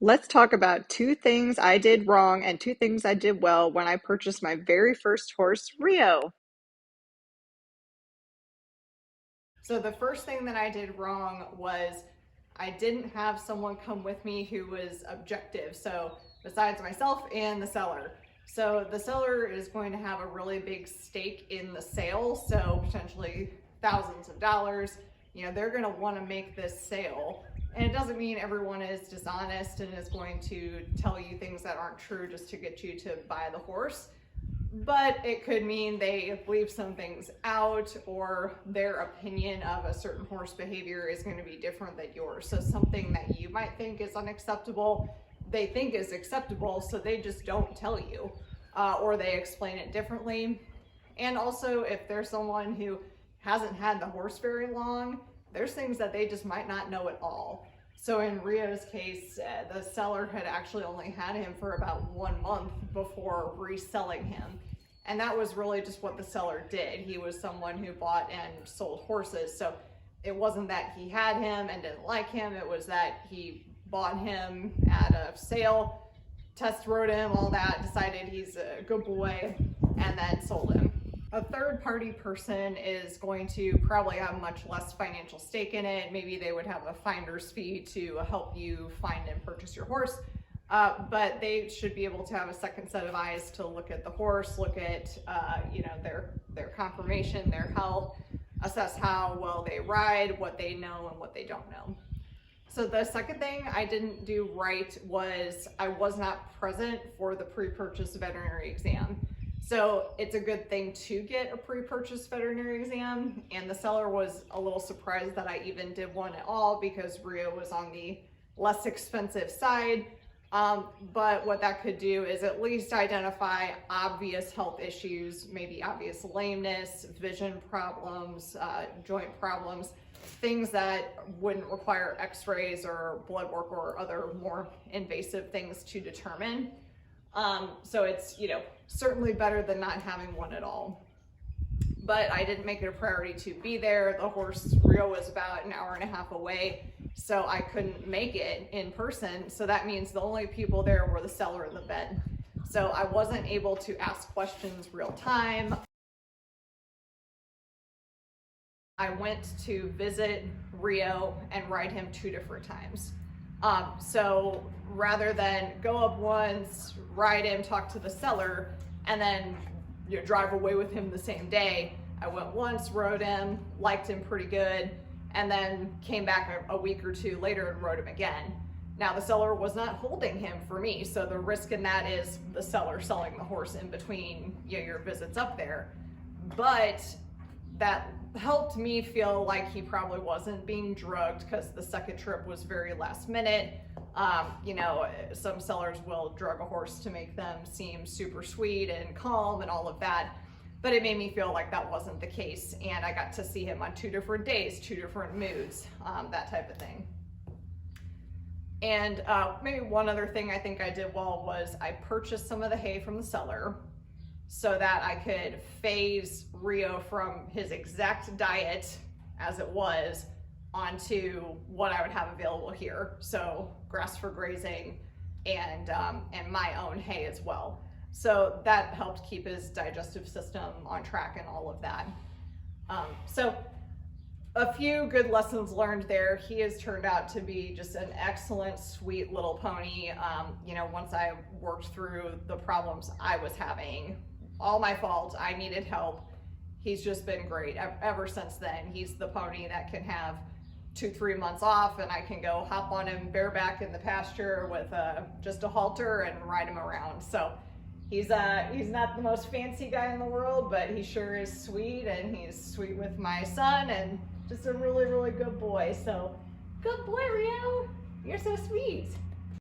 Let's talk about two things I did wrong and two things I did well when I purchased my very first horse, Rio. So the first thing that I did wrong was I didn't have someone come with me who was objective. So besides myself and the seller. So the seller is going to have a really big stake in the sale. So potentially thousands of dollars. You know, they're going to want to make this sale. And it doesn't mean everyone is dishonest and is going to tell you things that aren't true just to get you to buy the horse. But it could mean they leave some things out, or their opinion of a certain horse behavior is going to be different than yours. So something that you might think is unacceptable, they think is acceptable, so they just don't tell you, or they explain it differently. And also, if there's someone who hasn't had the horse very long, there's things that they just might not know at all. So in Rio's case, the seller had actually only had him for about 1 month before reselling him. And that was really just what the seller did. He was someone who bought and sold horses. So it wasn't that he had him and didn't like him. It was that he bought him at a sale, test rode him, all that, decided he's a good boy, and then sold him. A third party person is going to probably have much less financial stake in it. Maybe they would have a finder's fee to help you find and purchase your horse. But they should be able to have a second set of eyes to look at the horse, look at their conformation, their health, assess how well they ride, what they know and what they don't know. So the second thing I didn't do right was I was not present for the pre-purchase veterinary exam. So it's a good thing to get a pre-purchase veterinary exam, and the seller was a little surprised that I even did one at all because Rio was on the less expensive side. But what that could do is at least identify obvious health issues, maybe obvious lameness, vision problems, joint problems, things that wouldn't require x-rays or blood work or other more invasive things to determine. So it's, certainly better than not having one at all. But I didn't make it a priority to be there. The horse, Rio, was about an hour and a half away, so I couldn't make it in person. So that means the only people there were the seller and the vet. So I wasn't able to ask questions real time. I went to visit Rio and ride him 2 different times. So rather than go up once, ride him, talk to the seller, and then drive away with him the same day, I went once, rode him, liked him pretty good, and then came back a week or 2 later and rode him again. Now the seller was not holding him for me, so the risk in that is the seller selling the horse in between your visits up there. But that helped me feel like he probably wasn't being drugged, because the second trip was very last minute. Some sellers will drug a horse to make them seem super sweet and calm and all of that, but it made me feel like that wasn't the case. And I got to see him on 2 different days, 2 different moods, that type of thing. And maybe one other thing I think I did well was I purchased some of the hay from the seller so that I could phase Rio from his exact diet as it was onto what I would have available here. So grass for grazing and my own hay as well. So that helped keep his digestive system on track and all of that. So a few good lessons learned there. He has turned out to be just an excellent, sweet little pony. Once I worked through the problems I was having, all my fault, I needed help. He's just been great ever since then. He's the pony that can have 2-3 months off, and I can go hop on him bareback in the pasture with just a halter and ride him around. So he's not the most fancy guy in the world, but he sure is sweet, and he's sweet with my son, and just a really, really good boy. So good boy, Rio. You're so sweet.